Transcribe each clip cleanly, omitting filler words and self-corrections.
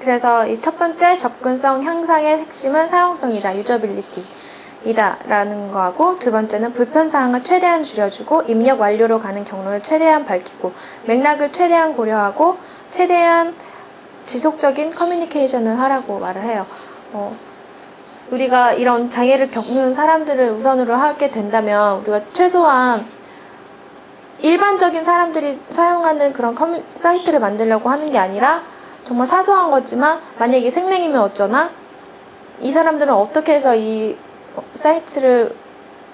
그래서 이 첫 번째 접근성 향상의 핵심은 사용성이다, 유저빌리티 이다 라는 거하고, 두 번째는 불편사항을 최대한 줄여주고 입력 완료로 가는 경로를 최대한 밝히고 맥락을 최대한 고려하고 최대한 지속적인 커뮤니케이션을 하라고 말을 해요. 우리가 이런 장애를 겪는 사람들을 우선으로 하게 된다면 우리가 최소한 일반적인 사람들이 사용하는 그런 사이트를 만들려고 하는 게 아니라 정말 사소한 거지만 만약에 생명이면 어쩌나? 이 사람들은 어떻게 해서 이 사이트를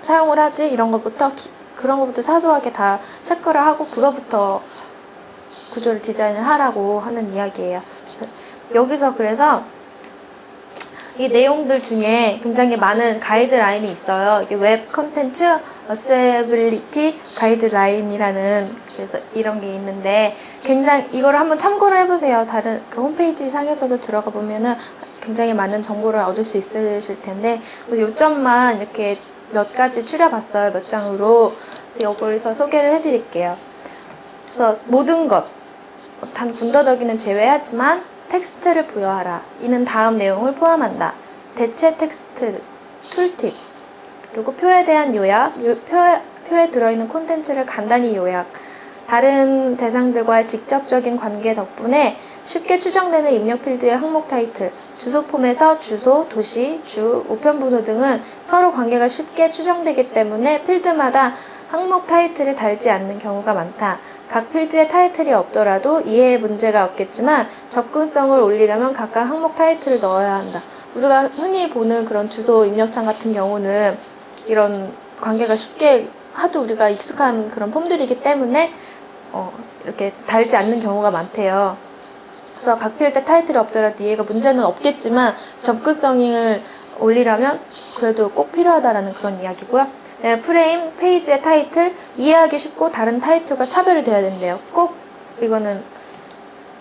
사용을 하지? 이런 것부터 그런 것부터 사소하게 다 체크를 하고 그거부터 구조를 디자인을 하라고 하는 이야기예요. 여기서 그래서 이 내용들 중에 굉장히 많은 가이드라인이 있어요. 이게 웹 컨텐츠 어세빌리티 가이드라인이라는, 그래서 이런 게 있는데 굉장히 이거를 한번 참고를 해보세요. 다른 그 홈페이지 상에서도 들어가 보면은 굉장히 많은 정보를 얻을 수 있으실 텐데 요점만 이렇게 몇 가지 추려봤어요. 몇 장으로. 여기서 소개를 해드릴게요. 그래서 모든 것, 단 군더더기는 제외하지만 텍스트를 부여하라. 이는 다음 내용을 포함한다. 대체 텍스트, 툴팁, 그리고 표에 대한 요약, 표에 들어있는 콘텐츠를 간단히 요약, 다른 대상들과의 직접적인 관계 덕분에 쉽게 추정되는 입력 필드의 항목 타이틀, 주소 폼에서 주소, 도시, 주, 우편번호 등은 서로 관계가 쉽게 추정되기 때문에 필드마다 항목 타이틀을 달지 않는 경우가 많다. 각 필드에 타이틀이 없더라도 이해에 문제가 없겠지만 접근성을 올리려면 각각 항목 타이틀을 넣어야 한다. 우리가 흔히 보는 그런 주소 입력창 같은 경우는 이런 관계가 쉽게 하도 우리가 익숙한 그런 폼들이기 때문에 이렇게 달지 않는 경우가 많대요. 그래서 각 필드 타이틀이 없더라도 이해가 문제는 없겠지만 접근성을 올리려면 그래도 꼭 필요하다라는 그런 이야기고요. 네, 프레임, 페이지의 타이틀, 이해하기 쉽고 다른 타이틀과 차별이 돼야 된대요. 꼭 이거는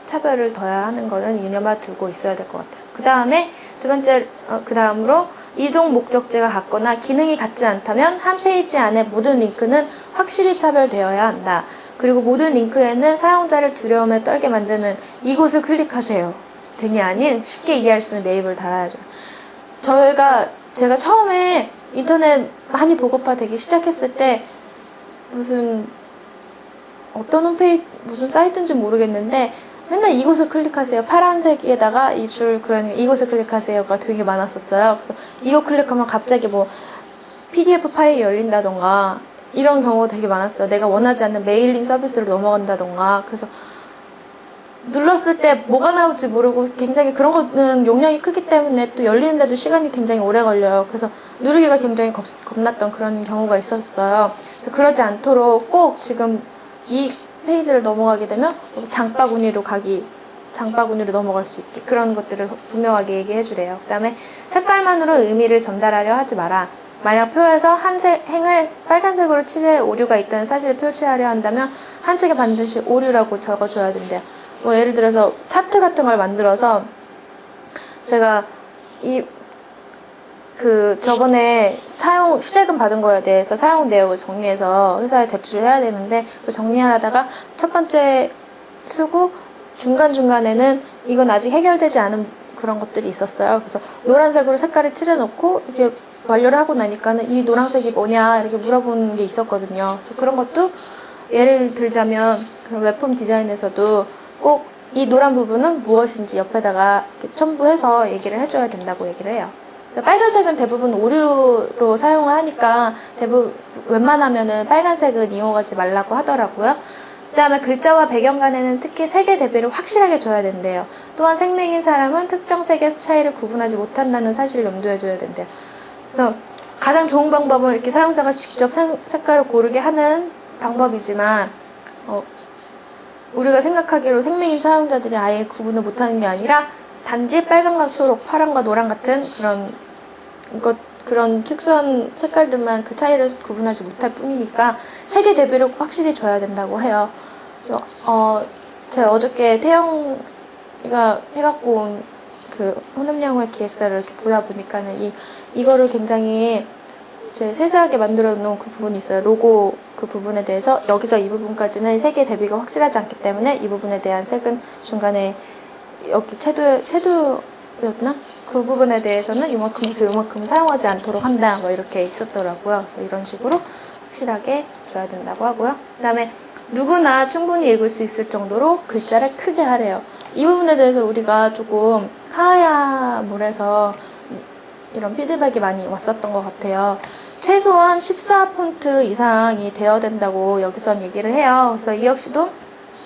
차별을 둬야 하는 거는 유념해 두고 있어야 될 것 같아요. 그 다음에 두 번째, 그 다음으로 이동 목적지가 같거나 기능이 같지 않다면 한 페이지 안에 모든 링크는 확실히 차별되어야 한다. 그리고 모든 링크에는 사용자를 두려움에 떨게 만드는 이곳을 클릭하세요 등이 아닌 쉽게 이해할 수 있는 네이버를 달아야죠. 제가 처음에 인터넷 많이 보고파 되기 시작했을 때 어떤 홈페이지, 무슨 사이트인지 모르겠는데 맨날 이곳을 클릭하세요. 파란색에다가 이 줄, 그러니 이곳을 클릭하세요가 되게 많았었어요. 그래서 이거 클릭하면 갑자기 뭐 PDF 파일이 열린다던가 이런 경우가 되게 많았어요. 내가 원하지 않는 메일링 서비스로 넘어간다던가. 그래서 눌렀을 때 뭐가 나올지 모르고 굉장히 그런 거는 용량이 크기 때문에 또 열리는데도 시간이 굉장히 오래 걸려요. 그래서 누르기가 굉장히 겁났던 그런 경우가 있었어요. 그래서 그러지 않도록 꼭 지금 이 페이지를 넘어가게 되면 장바구니로 넘어갈 수 있게 그런 것들을 분명하게 얘기해 주래요. 그 다음에 색깔만으로 의미를 전달하려 하지 마라. 만약 표에서 한 행을 빨간색으로 칠해 오류가 있다는 사실을 표시하려 한다면 한쪽에 반드시 오류라고 적어줘야 된대요. 뭐 예를 들어서 차트 같은 걸 만들어서 제가 저번에 시제금 받은 거에 대해서 사용 내역을 정리해서 회사에 제출을 해야 되는데 그 정리하다가 첫 번째 쓰고 중간중간에는 이건 아직 해결되지 않은 그런 것들이 있었어요. 그래서 노란색으로 색깔을 칠해놓고 이렇게 완료를 하고 나니까는 이 노란색이 뭐냐 이렇게 물어보는 게 있었거든요. 그래서 그런 것도 예를 들자면 그런 웹폼 디자인에서도 꼭 이 노란 부분은 무엇인지 옆에다가 첨부해서 얘기를 해줘야 된다고 얘기를 해요. 빨간색은 대부분 오류로 사용을 하니까 웬만하면은 빨간색은 이용하지 말라고 하더라고요. 그 다음에 글자와 배경 간에는 특히 색의 대비를 확실하게 줘야 된대요. 또한 생명인 사람은 특정 색의 차이를 구분하지 못한다는 사실을 염두에 둬야 된대요. 그래서 가장 좋은 방법은 이렇게 사용자가 직접 색깔을 고르게 하는 방법이지만 우리가 생각하기로 생명인 사용자들이 아예 구분을 못하는 게 아니라 단지 빨강과 초록, 파랑과 노랑 같은 그런 특수한 색깔들만 그 차이를 구분하지 못할 뿐이니까 색의 대비를 확실히 줘야 된다고 해요. 제가 어저께 태영이가 해갖고 온 그 혼음영화의 기획사를 이렇게 보다 보니까는 이거를 굉장히 세세하게 만들어 놓은 그 부분이 있어요. 로고 그 부분에 대해서 여기서 이 부분까지는 색의 대비가 확실하지 않기 때문에 이 부분에 대한 색은 중간에 여기 채도였나? 그 부분에 대해서는 이만큼에서 이만큼 사용하지 않도록 한다. 뭐 이렇게 있었더라고요. 그래서 이런 식으로 확실하게 줘야 된다고 하고요. 그 다음에 누구나 충분히 읽을 수 있을 정도로 글자를 크게 하래요. 이 부분에 대해서 우리가 조금 하야몰에서 이런 피드백이 많이 왔었던 것 같아요. 최소한 14폰트 이상이 되어야 된다고 여기선 얘기를 해요. 그래서 이 역시도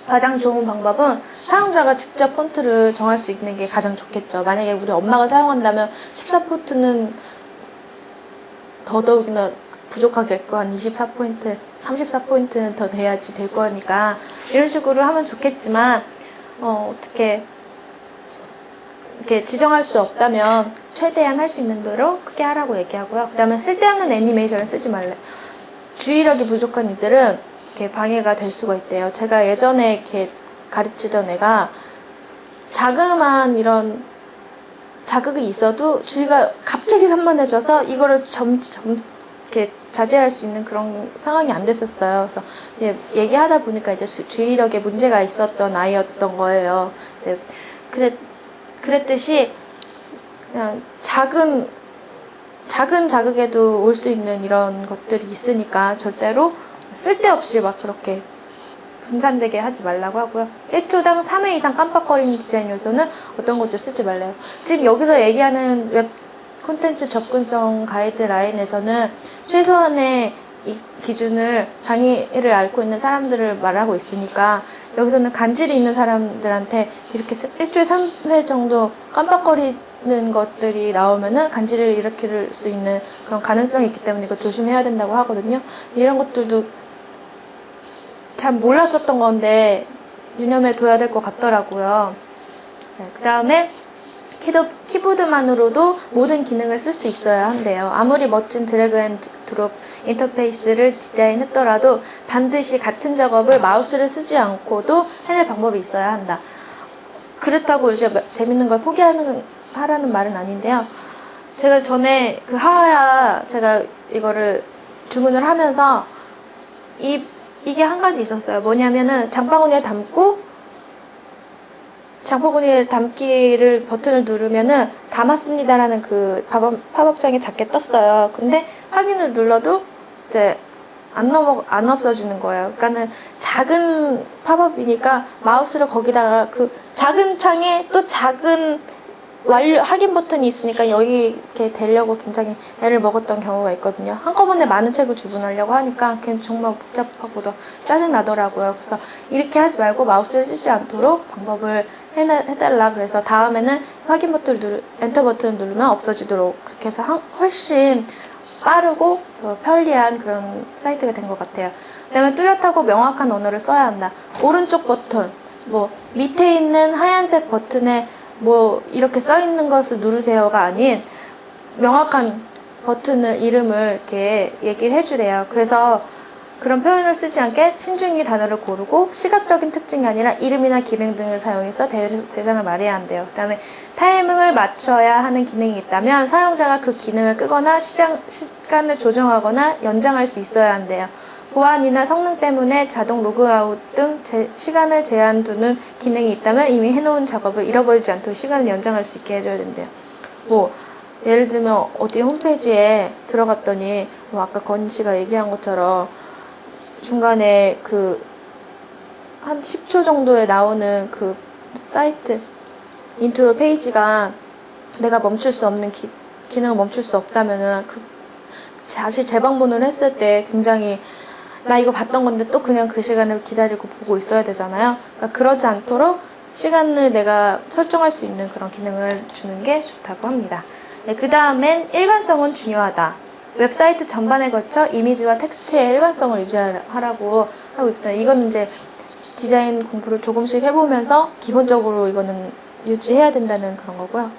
가장 좋은 방법은 사용자가 직접 폰트를 정할 수 있는 게 가장 좋겠죠. 만약에 우리 엄마가 사용한다면 14폰트는 더더욱이나 부족하겠고 한 24포인트, 34포인트는 더 돼야지 될 거니까 이런 식으로 하면 좋겠지만 어떻게 이렇게 지정할 수 없다면 최대한 할 수 있는 대로 크게 하라고 얘기하고요. 그 다음에 쓸데없는 애니메이션을 쓰지 말래. 주의력이 부족한 이들은 이렇게 방해가 될 수가 있대요. 제가 예전에 이렇게 가르치던 애가 자그마한 이런 자극이 있어도 주의가 갑자기 산만해져서 이거를 이렇게 자제할 수 있는 그런 상황이 안 됐었어요. 그래서 얘기하다 보니까 이제 주의력에 문제가 있었던 아이였던 거예요. 그랬듯이 그냥 작은 자극에도 올 수 있는 이런 것들이 있으니까 절대로 쓸데없이 막 그렇게 분산되게 하지 말라고 하고요. 1초당 3회 이상 깜빡거리는 디자인 요소는 어떤 것도 쓰지 말래요. 지금 여기서 얘기하는 웹 콘텐츠 접근성 가이드라인에서는 최소한의 이 기준을 장애를 앓고 있는 사람들을 말하고 있으니까 여기서는 간질이 있는 사람들한테 이렇게 일주일에 3회 정도 깜빡거리는 것들이 나오면은 간질을 일으킬 수 있는 그런 가능성이 있기 때문에 이거 조심해야 된다고 하거든요. 이런 것들도 잘 몰랐었던 건데 유념해 둬야 될 것 같더라고요. 네, 그 다음에 키보드만으로도 모든 기능을 쓸 수 있어야 한대요. 아무리 멋진 드래그 앤 드롭 인터페이스를 디자인했더라도 반드시 같은 작업을 마우스를 쓰지 않고도 해낼 방법이 있어야 한다. 그렇다고 이제 재밌는 걸 하라는 말은 아닌데요. 제가 전에 그 하야 제가 이거를 주문을 하면서 이게 한 가지 있었어요. 뭐냐면은 장바구니에 담고 장바구니에 담기를 버튼을 누르면은 담았습니다라는 그 팝업창이 작게 떴어요. 근데 확인을 눌러도 이제 안 없어지는 거예요. 그러니까는 작은 팝업이니까 마우스를 거기다가 그 작은 창에 또 작은 확인 버튼이 있으니까 여기 이렇게 대려고 굉장히 애를 먹었던 경우가 있거든요. 한꺼번에 많은 책을 주문하려고 하니까 그게 정말 복잡하고도 짜증나더라고요. 그래서 이렇게 하지 말고 마우스를 쓰지 않도록 방법을 해달라. 그래서 다음에는 확인 버튼을 엔터 버튼을 누르면 없어지도록 그렇게 해서 훨씬 빠르고 더 편리한 그런 사이트가 된 것 같아요. 그 다음에 뚜렷하고 명확한 언어를 써야 한다. 오른쪽 버튼, 뭐 밑에 있는 하얀색 버튼에 뭐 이렇게 써있는 것을 누르세요가 아닌 명확한 버튼을 이름을 이렇게 얘기를 해주래요. 그래서 그런 표현을 쓰지 않게 신중히 단어를 고르고 시각적인 특징이 아니라 이름이나 기능 등을 사용해서 대상을 말해야 한대요. 그 다음에 타이밍을 맞춰야 하는 기능이 있다면 사용자가 그 기능을 끄거나 시간을 조정하거나 연장할 수 있어야 한대요. 보안이나 성능 때문에 자동 로그아웃 등 시간을 제한 두는 기능이 있다면 이미 해놓은 작업을 잃어버리지 않도록 시간을 연장할 수 있게 해줘야 된대요. 뭐 예를 들면 어디 홈페이지에 들어갔더니 뭐 아까 건희 씨가 얘기한 것처럼 중간에 그 한 10초 정도에 나오는 그 사이트 인트로 페이지가 내가 멈출 수 없는 기능을 멈출 수 없다면은 다시 재방문을 했을 때 굉장히 나 이거 봤던 건데 또 그냥 그 시간을 기다리고 보고 있어야 되잖아요. 그러니까 그러지 않도록 시간을 내가 설정할 수 있는 그런 기능을 주는 게 좋다고 합니다. 네, 그 다음엔 일관성은 중요하다. 웹사이트 전반에 걸쳐 이미지와 텍스트의 일관성을 유지하라고 하고 있잖아요. 이거는 이제 디자인 공부를 조금씩 해보면서 기본적으로 이거는 유지해야 된다는 그런 거고요.